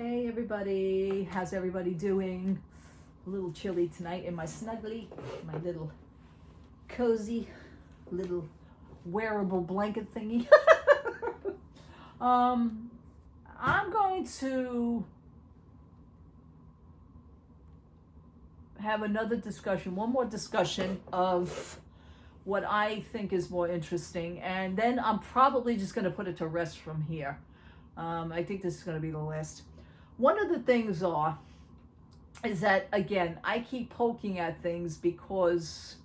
Hey everybody, how's everybody doing? A little chilly tonight in my snuggly, my little cozy little wearable blanket thingy. I'm going to have another discussion, one more discussion of what I think is more interesting, and then I'm probably just going to put it to rest from here. I think this is going to be the last. One of the things is that, again, I keep poking at things because,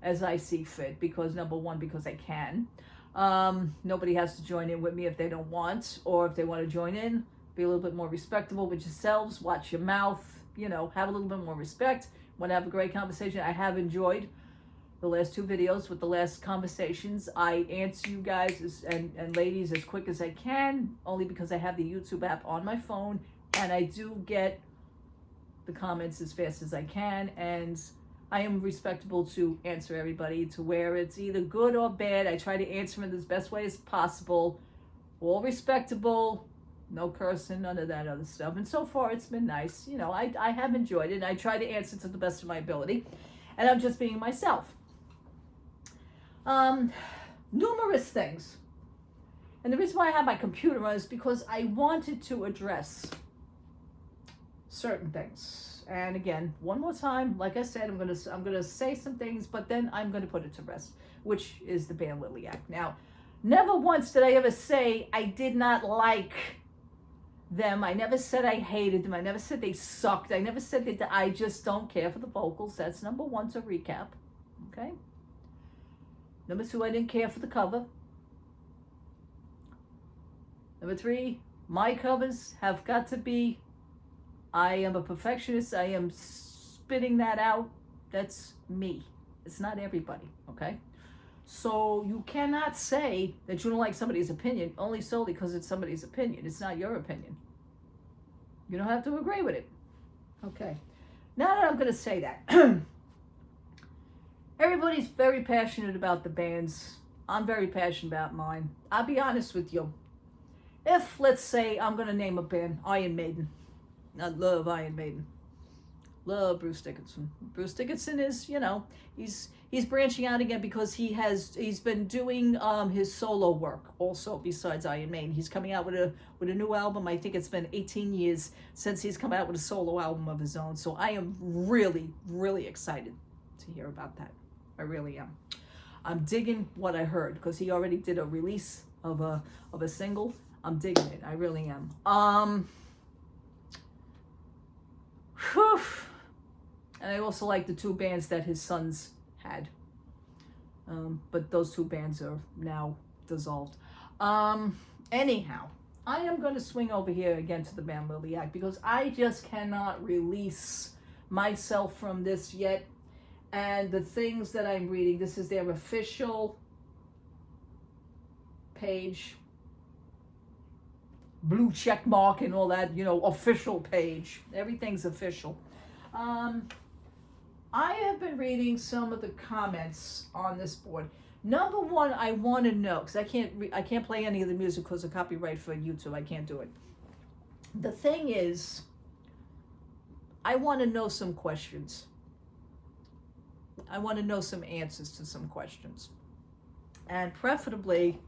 as I see fit, because number one, because I can. Nobody has to join in with me if they don't want, or if they want to join in, be a little bit more respectable with yourselves, watch your mouth, have a little bit more respect. Want to have a great conversation. I have enjoyed the last two videos with the last conversations. I answer you guys and ladies as quick as I can, only because I have the YouTube app on my phone, and I do get the comments as fast as I can, and I am respectable to answer everybody to where it's either good or bad. I try to answer them in the best way as possible, all respectable, no cursing, none of that other stuff. And so far it's been nice. I have enjoyed it, and I try to answer to the best of my ability, and I'm just being myself. Numerous things. And the reason why I have my computer on is because I wanted to address certain things. And again, one more time, like I said, I'm gonna say some things, but then I'm gonna put it to rest, which is the band Liliac. Now, never once did I ever say I did not like them. I never said I hated them. I never said they sucked. I never said that I just don't care for the vocals. That's number one, to recap. Okay? Number two, I didn't care for the cover. Number three, my covers have got to be, I am a perfectionist. I am spitting that out. That's me. It's not everybody, okay? So you cannot say that you don't like somebody's opinion only solely because it's somebody's opinion. It's not your opinion. You don't have to agree with it. Okay. Now that I'm going to say that, everybody's very passionate about the bands. I'm very passionate about mine. I'll be honest with you. If, let's say, I'm going to name a band, Iron Maiden. I love Iron Maiden. Love Bruce Dickinson. Bruce Dickinson is, he's branching out again because he's been doing his solo work also besides Iron Maiden. He's coming out with a new album. I think it's been 18 years since he's come out with a solo album of his own. So I am really, really excited to hear about that. I really am. I'm digging what I heard because he already did a release of a single. I'm digging it. I really am. And I also like the two bands that his sons had. But those two bands are now dissolved. Anyhow, I am going to swing over here again to the band Liliac because I just cannot release myself from this yet. And the things that I'm reading, this is their official page, blue check mark and all that, official page. Everything's official. I have been reading some of the comments on this board. Number one, I want to know, because I can't play any of the music because of copyright for YouTube. I can't do it. The thing is, I want to know some questions. I want to know some answers to some questions. And preferably,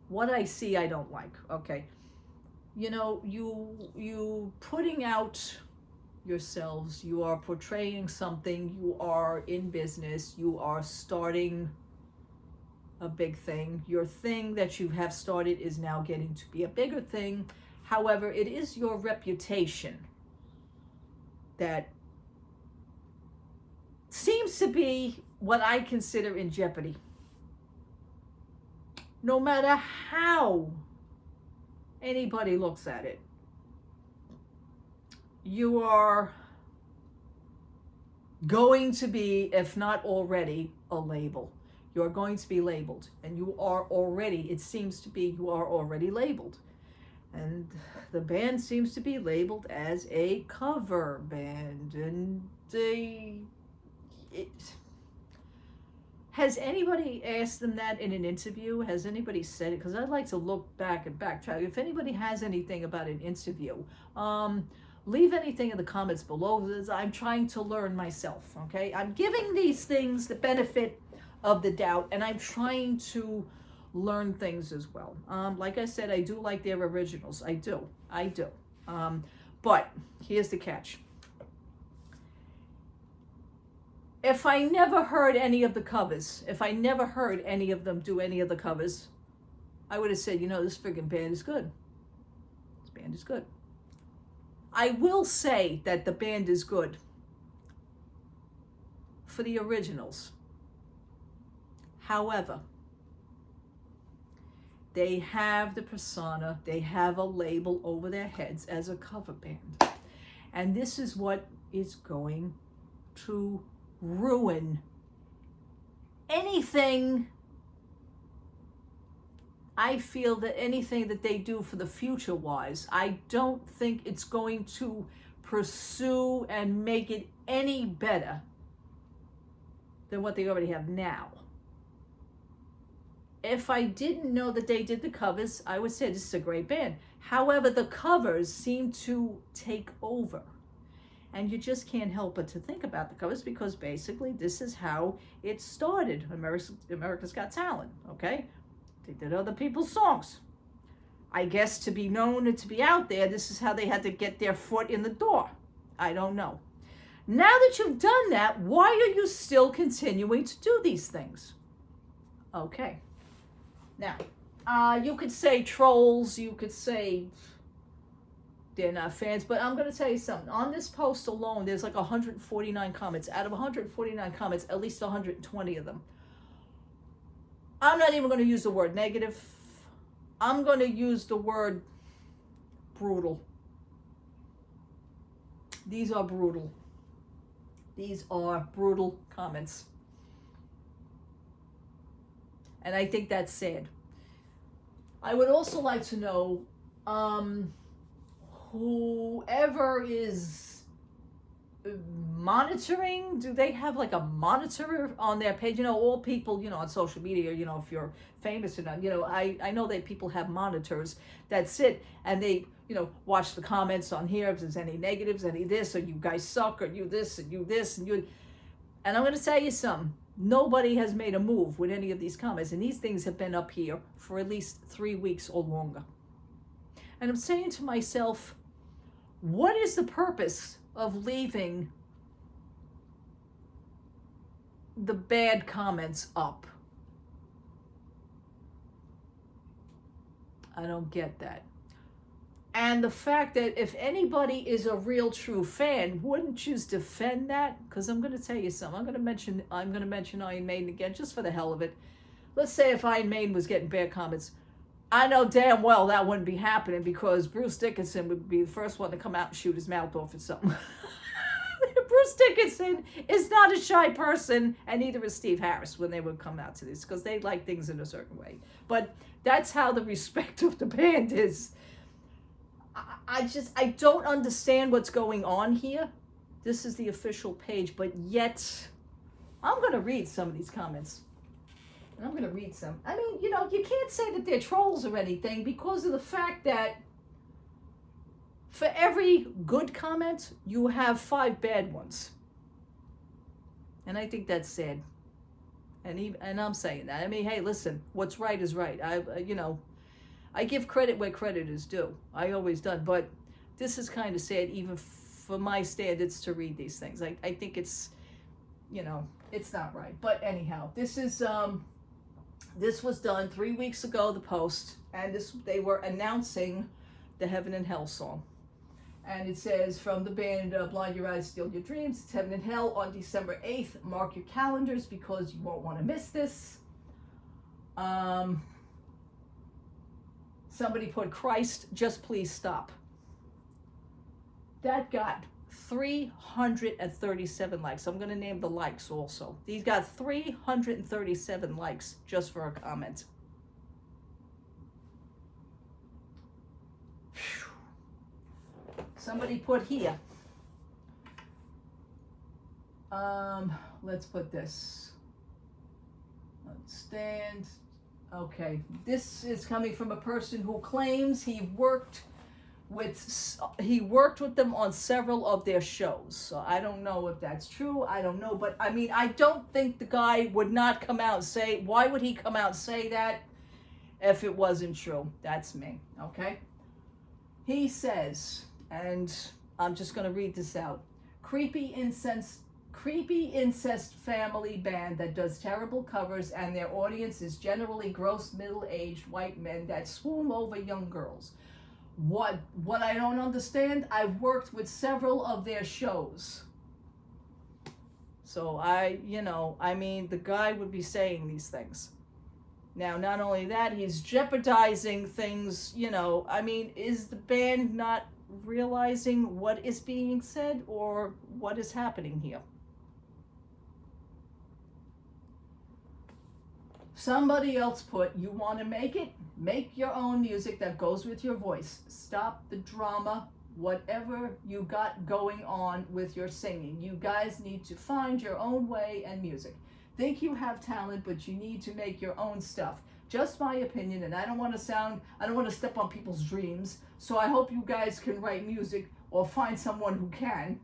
what I see I don't like, okay? You putting out yourselves, you are portraying something, you are in business, you are starting a big thing. Your thing that you have started is now getting to be a bigger thing. However, it is your reputation that seems to be what I consider in jeopardy. No matter how anybody looks at it, you are going to be, if not already, a label. You're going to be labeled, and you are already, it seems to be, you are already labeled. And the band seems to be labeled as a cover band, and Has anybody asked them that in an interview? Has anybody said it? Because I'd like to look back and backtrack. If anybody has anything about an interview, leave anything in the comments below. I'm trying to learn myself, okay? I'm giving these things the benefit of the doubt, and I'm trying to learn things as well. Like I said, I do like their originals. I do. But here's the catch. If I never heard any of the covers, if I never heard any of them do any of the covers, I would have said, you know, this friggin' band is good. This band is good. I will say that the band is good for the originals. However, they have the persona, they have a label over their heads as a cover band. And this is what is going to ruin anything. I feel that anything that they do for the future wise, I don't think it's going to pursue and make it any better than what they already have now. If I didn't know that they did the covers, I would say this is a great band. However, the covers seem to take over. And you just can't help but to think about the covers, because basically this is how it started. America's Got Talent, okay? They did other people's songs. I guess to be known and to be out there, this is how they had to get their foot in the door. I don't know. Now that you've done that, why are you still continuing to do these things? Okay. Now, you could say trolls, you could say they're not fans, but I'm going to tell you something. On this post alone, there's like 149 comments. Out of 149 comments, at least 120 of them. I'm not even going to use the word negative. I'm going to use the word brutal. These are brutal. These are brutal comments. And I think that's sad. I would also like to know, whoever is monitoring, do they have like a monitor on their page? You know, all people, you know, on social media, you know, if you're famous or not, you know, I know that people have monitors that sit and they, you know, watch the comments on here, if there's any negatives, any this, or you guys suck, or you this, and you this, and you. And I'm going to tell you something. Nobody has made a move with any of these comments, and these things have been up here for at least 3 weeks or longer. And I'm saying to myself, what is the purpose of leaving the bad comments up? I don't get that. And the fact that if anybody is a real true fan, wouldn't you defend that? Because I'm going to tell you something. I'm going to mention Iron Maiden again, just for the hell of it. Let's say if Iron Maiden was getting bad comments, I know damn well that wouldn't be happening, because Bruce Dickinson would be the first one to come out and shoot his mouth off or something. Bruce Dickinson is not a shy person, and neither is Steve Harris when they would come out to this, because they like things in a certain way. But that's how the respect of the band is. I don't understand what's going on here. This is the official page, but yet I'm going to read some of these comments. And I'm going to read some. I mean, you know, you can't say that they're trolls or anything, because of the fact that for every good comment, you have 5 bad ones. And I think that's sad. And I'm saying that. I mean, hey, listen, what's right is right. I give credit where credit is due. I always done. But this is kind of sad, even for my standards, to read these things. I think it's, you know, it's not right. But anyhow, this was done 3 weeks ago, the post. And they were announcing the Heaven and Hell song. And it says, from the band Blind Your Eyes, Steal Your Dreams, it's Heaven and Hell on December 8th. Mark your calendars, because you won't want to miss this. Somebody put, Christ, just please stop. That got 337 likes. I'm going to name the likes also. These got 337 likes just for a comment. Somebody put here. Let's put this. Stand. Okay, this is coming from a person who claims he worked with them on several of their shows. So I don't know if that's true. I don't know, but I mean, I don't think the guy would not come out and say. Why would he come out and say that if it wasn't true? That's me. Okay. He says, and I'm just going to read this out. Creepy incest family band that does terrible covers, and their audience is generally gross middle-aged white men that swoon over young girls. What I don't understand, I've worked with several of their shows. So I mean, the guy would be saying these things. Now, not only that, he's jeopardizing things, I mean, is the band not realizing what is being said or what is happening here? Somebody else put, you want to make it? Make your own music that goes with your voice. Stop the drama, whatever you got going on with your singing. You guys need to find your own way and music. Think you have talent, but you need to make your own stuff. Just my opinion, and I don't want to step on people's dreams, so I hope you guys can write music or find someone who can.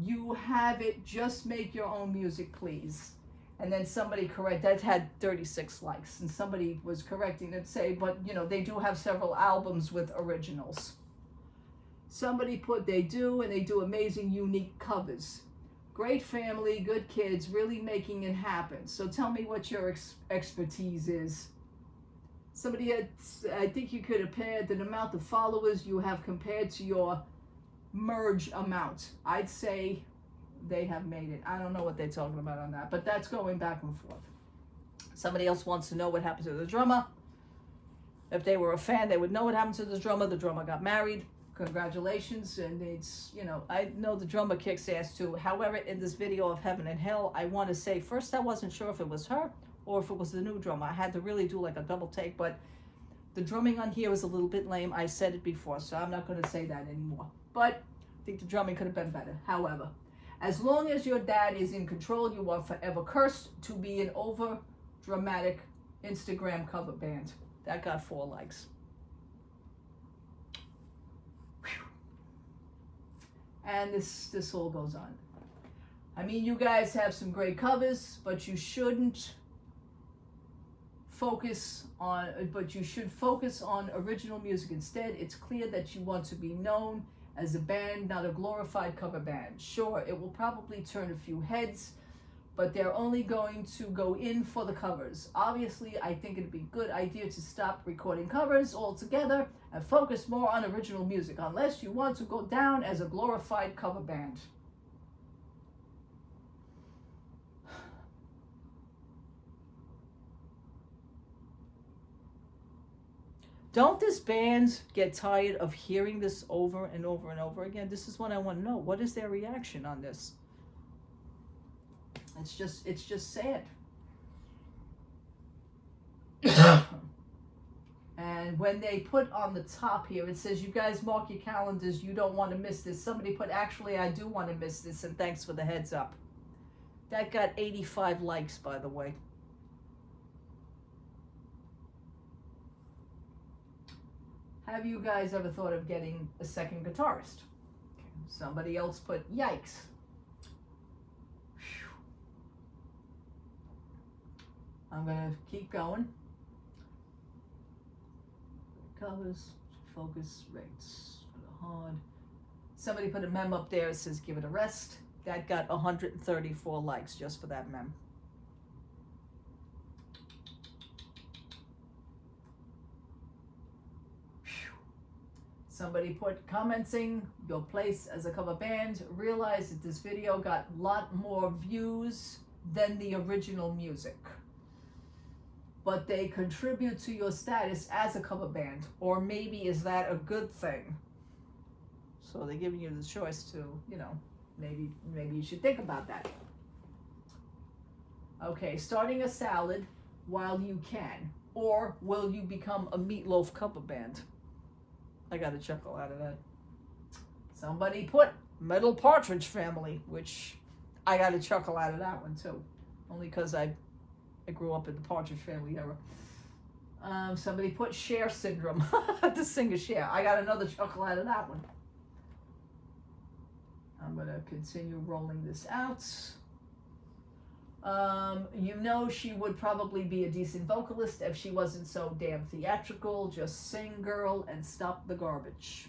You have it, just make your own music, please. And then somebody that had 36 likes, and somebody was correcting it, say, but they do have several albums with originals. Somebody put, they do, and they do amazing, unique covers. Great family, good kids, really making it happen. So tell me what your expertise is. Somebody had, I think you could have paired the amount of followers you have compared to your merge amount. I'd say they have made it. I don't know what they're talking about on that, but that's going back and forth. Somebody else wants to know what happened to the drummer. If they were a fan, they would know what happened to the drummer. The drummer got married. Congratulations. And it's, I know the drummer kicks ass too. However, in this video of Heaven and Hell, I want to say, first, I wasn't sure if it was her or if it was the new drummer. I had to really do like a double take, but the drumming on here was a little bit lame. I said it before, so I'm not going to say that anymore. But I think the drumming could have been better. However, as long as your dad is in control, you are forever cursed to be an over-dramatic Instagram cover band. That got 4 likes. Whew. And this all goes on. I mean, you guys have some great covers, but you shouldn't focus on, you should focus on original music instead. It's clear that you want to be known as a band, not a glorified cover band. Sure, it will probably turn a few heads, but they're only going to go in for the covers. Obviously, I think it'd be a good idea to stop recording covers altogether and focus more on original music, unless you want to go down as a glorified cover band. Don't this band get tired of hearing this over and over and over again? This is what I want to know. What is their reaction on this? It's just sad. And when they put on the top here, it says, you guys mark your calendars. You don't want to miss this. Somebody put, actually, I do want to miss this, and thanks for the heads up. That got 85 likes, by the way. Have you guys ever thought of getting a second guitarist? Somebody else put, yikes. Whew. I'm going to keep going. Covers, focus, rates, hard. Somebody put a mem up there that says, give it a rest. That got 134 likes just for that mem. Somebody put, commenting your place as a cover band. Realize that this video got a lot more views than the original music. But they contribute to your status as a cover band. Or maybe is that a good thing? So they're giving you the choice to, maybe you should think about that. Okay, starting a salad while you can. Or will you become a Meatloaf cover band? I got a chuckle out of that. Somebody put Metal Partridge Family, which I got a chuckle out of that one too. Only because I I grew up in the Partridge Family era. Somebody put Cher syndrome. The singer Cher. I got another chuckle out of that one. I'm going to continue rolling this out. You know she would probably be a decent vocalist if she wasn't so damn theatrical. Just sing, girl, and stop the garbage.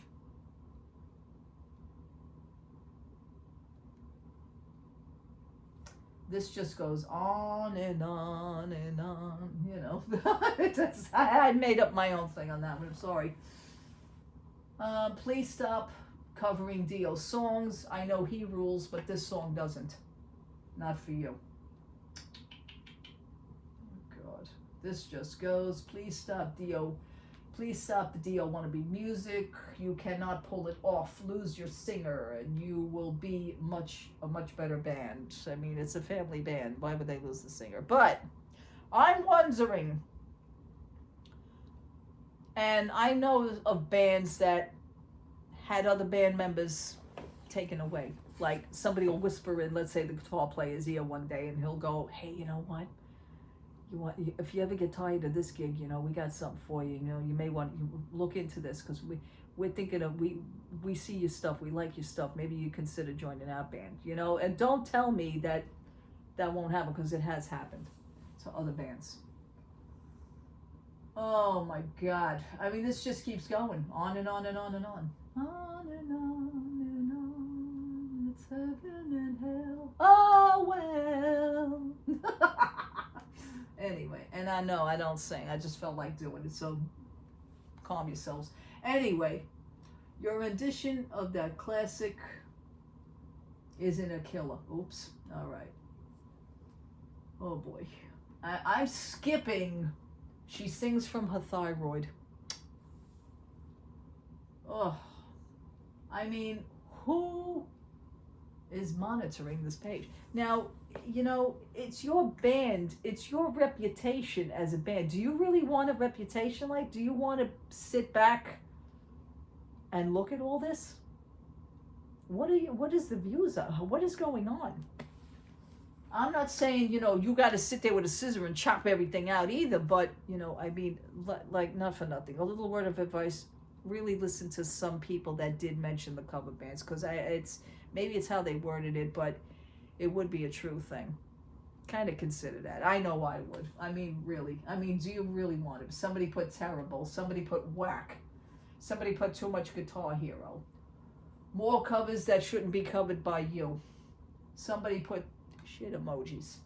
This just goes on and on and on, you know. I made up my own thing on that one, I'm sorry. Please stop covering Dio's songs. I know he rules, but this song doesn't. Not for you. Oh, God. This just goes, please stop Dio. Please stop the Dio wannabe music. You cannot pull it off. Lose your singer, and you will be a much better band. I mean, it's a family band. Why would they lose the singer? But I'm wondering, and I know of bands that had other band members taken away. Like somebody will whisper in, let's say the guitar player's ear one day, and he'll go, "Hey, you know what? If you ever get tired of this gig, you know, we got something for you. You know, you may want to look into this because we're thinking of we see your stuff, we like your stuff. Maybe you consider joining our band, you know." And don't tell me that won't happen, because it has happened to other bands. Oh my God! I mean, this just keeps going on and on and on and on, on and on and on. It's heaven and hell. Oh well. Anyway, and I know I don't sing. I just felt like doing it, so calm yourselves. Anyway, your rendition of that classic isn't a killer. Oops. All right. Oh, boy. I'm skipping. She sings from her thyroid. Oh. I mean, who is monitoring this page? Now, you know, it's your band, it's your reputation as a band. Do you really want a reputation like? Do you want to sit back and look at all this? What is the views of? What is going on? I'm not saying, you know, you got to sit there with a scissor and chop everything out either, but, you know, I mean, like, not for nothing. A little word of advice, really listen to some people that did mention the cover bands, because maybe it's how they worded it, but it would be a true thing. Kind of consider that. I know I would. I mean, really. I mean, do you really want it? Somebody put terrible. Somebody put whack. Somebody put too much Guitar Hero. More covers that shouldn't be covered by you. Somebody put shit emojis.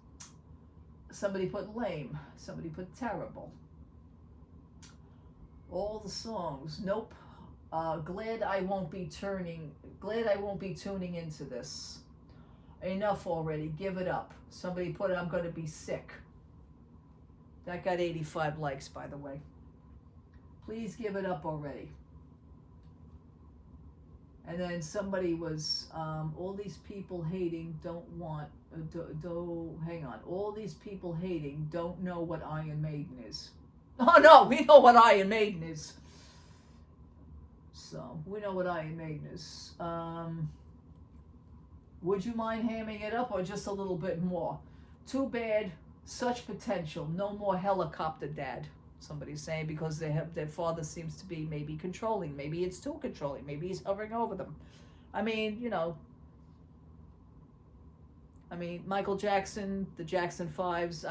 Somebody put lame. Somebody put terrible. All the songs. Nope. Glad I won't be tuning into this. Enough already. Give it up. Somebody put I'm going to be sick. That got 85 likes, by the way. Please give it up already. And then somebody was, all these people hating hang on. All these people hating don't know what Iron Maiden is. Oh no, we know what Iron Maiden is. So, we know what Iron Maiden is. Would you mind hamming it up, or just a little bit more? Too bad, such potential. No more helicopter dad, somebody's saying, because their father seems to be maybe controlling. Maybe it's too controlling. Maybe he's hovering over them. I mean, you know. I mean, Michael Jackson, the Jackson 5s.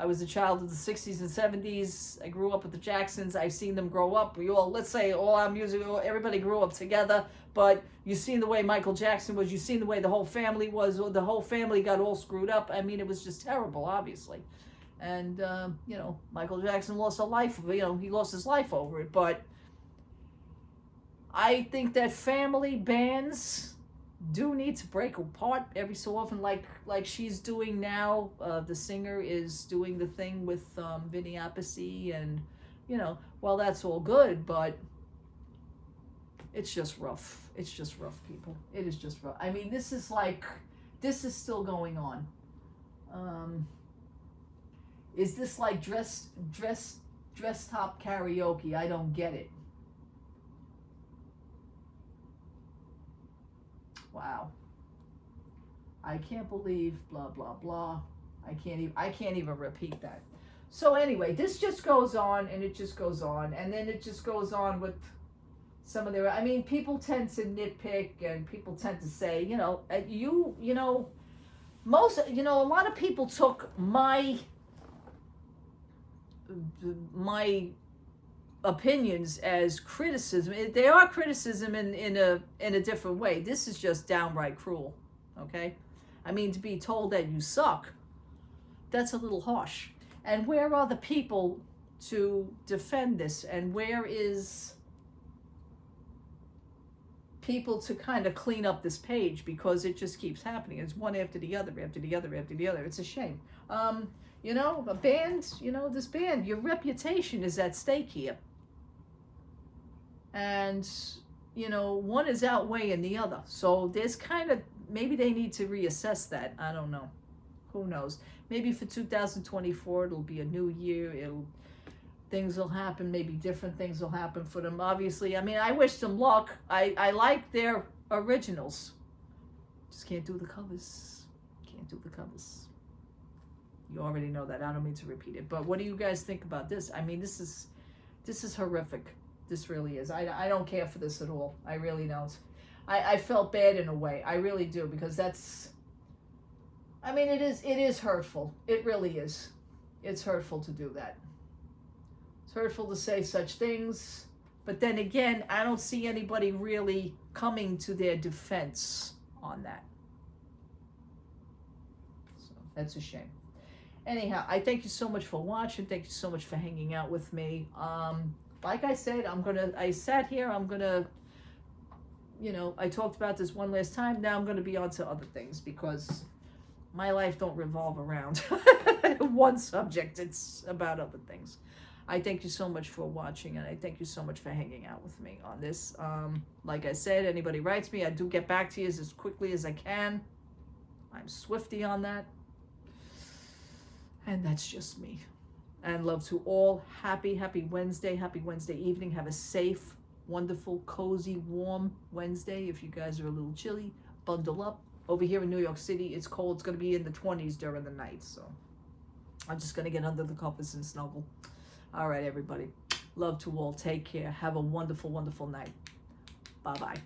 I was a child of the 60s and 70s. I grew up with the Jacksons. I've seen them grow up. Let's say all our music, everybody grew up together. But you've seen the way Michael Jackson was. You've seen the way the whole family was. Or the whole family got all screwed up. I mean, it was just terrible, obviously. And, you know, Michael Jackson lost a life. You know, he lost his life over it. But I think that family bands do need to break apart every so often, like she's doing now. The singer is doing the thing with Vinny Appice, and, you know, well, that's all good, but it's just rough. It's just rough, people. It is just rough. I mean, this is still going on. Is this like dress top karaoke? I don't get it. Wow. I can't believe blah, blah, blah. I can't even repeat that. So anyway, this just goes on and it just goes on, and then it just goes on with some of their. I mean, people tend to nitpick, and people tend to say, a lot of people took my opinions as criticism. They are criticism in a different way. This is just downright cruel. Okay, I mean, to be told that you suck, that's a little harsh. And where are the people to defend this? And where is people to kind of clean up this page, because it just keeps happening. It's one after the other, after the other, after the other. It's a shame. A band, this band, your reputation is at stake here. And, one is outweighing the other. So there's kind of, maybe they need to reassess that. I don't know. Who knows? Maybe for 2024, it'll be a new year. Things will happen. Maybe different things will happen for them. Obviously, I mean, I wish them luck. I like their originals. Just can't do the covers. Can't do the covers. You already know that. I don't mean to repeat it. But what do you guys think about this? I mean, this is horrific. This really is. I don't care for this at all. I really don't. I felt bad in a way. I really do, because that's. I mean, it is hurtful. It really is. It's hurtful to do that. It's hurtful to say such things. But then again, I don't see anybody really coming to their defense on that. So that's a shame. Anyhow, I thank you so much for watching. Thank you so much for hanging out with me. Like I said, I sat here, I talked about this one last time. Now I'm going to be on to other things, because my life don't revolve around one subject. It's about other things. I thank you so much for watching, and I thank you so much for hanging out with me on this. Like I said, anybody writes me, I do get back to you as quickly as I can. I'm swifty on that. And that's just me. And love to all. Happy Wednesday. Happy Wednesday evening. Have a safe, wonderful, cozy, warm Wednesday. If you guys are a little chilly, bundle up. Over here in New York City, it's cold. It's going to be in the 20s during the night. So I'm just going to get under the covers and snuggle. All right, everybody. Love to all. Take care. Have a wonderful, wonderful night. Bye-bye.